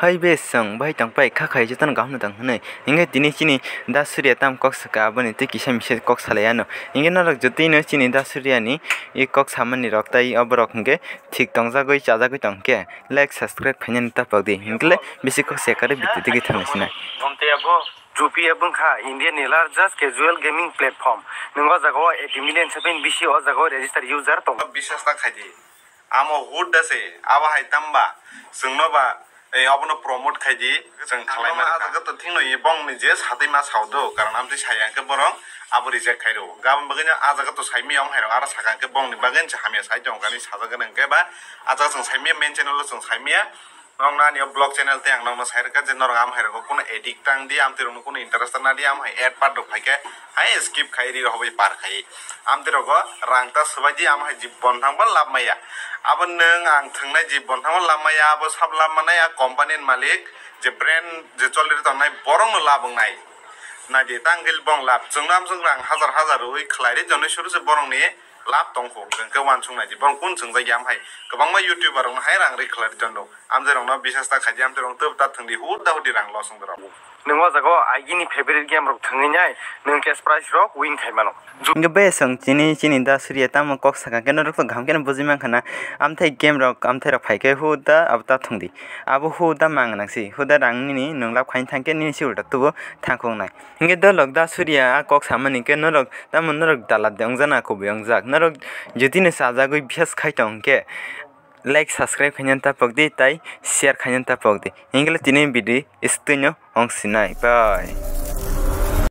hai be sang bai tang pai kha khai jetan gam na tang hne inge tini chini da surya tam kok saka bani te kisa mise kok salayano inge na rak joti no chini da surya ni e kok samani rok tai obrok hingke thik tongja goi chaja goi tangke like subscribe phainen ta pagdi hingle bisi kok sekare bitti tigi thangsina onte abo jupi abung kha Indian largest casual gaming platform nungo jago 80 million 7 bisi o jago register user tong বিশ্বাস তা খাইদি আমো hood দাসে আবা হাইতামবা जोंनोबा ए अबनो promote खाइदि जों खालायमा आजागा त थिंनो इ बंग नि जे सादै मा सावदो कारण आमति सायांके बरं आबो रिजेक्ट खाइरो गाबन बगैनो आजागा त साइमि आम हाइरो आरा सागांके बंग नि बागेन छ हामिया साइ जंगानि साजागन अंके बा आजा जों साइमिया मेन चैनल जों साइमिया नंग नानि ब्लॉग चैनल ते आं नंग साइरका जे नर आम हाइरो कोनो एडिक्ट आं दि आम तिरनो कोनो इंटरेस्ट ना दि आम हाइ एड पार्ट दो फाइके हाइ स्किप खाइरि रहबै पार खाइ आम तिरगो रांता सबायदि आम हाइ जीवन थांबा लाब माया अब नों आं थांनाय जीवन थांबा लाब माया अब सब लाब मानाय कंपनी मालिक जे ब्रांड जे चलिर थांनाय बरंनो लाबंनाय नादि तांगिल बं लाब जों नाम जों रां हजार हजार ओइ खलाइरि जने सुरु से बरंनि लाब दंखो जोंखौ वानसुंनाय जे बं कुन जों जाय आम हाइ गोबांमा यूट्यूबर रं हाय रां रि खलाइरि दंनो आम जेरावनो बिसासता खाजि आम जेराव तब ता थंदि हुद दाउदि रां लसं दराव नंगो जागो आइगिनि फेवरेट गेम रक थंगिनाय नों कैश प्राइस रक विन खाइमानो इंगे बे sang chini da surya tam kok saka ken rok gam ken bujima khana amthai game rok amthai rok phaike hu da abta thungdi abo hu da mangnangsi hu da rangni ni nonglap khain thangke ni si ulta tubo thangkhongnai inge da lok da surya kok samani ken norok tamon norok dalat deongjana ko beongjak norok jodi ne sajagoi bhias khaitongke like subscribe khainen ta pagdi tai share khainen ta pagdi ingle tini video istino ongsinai bye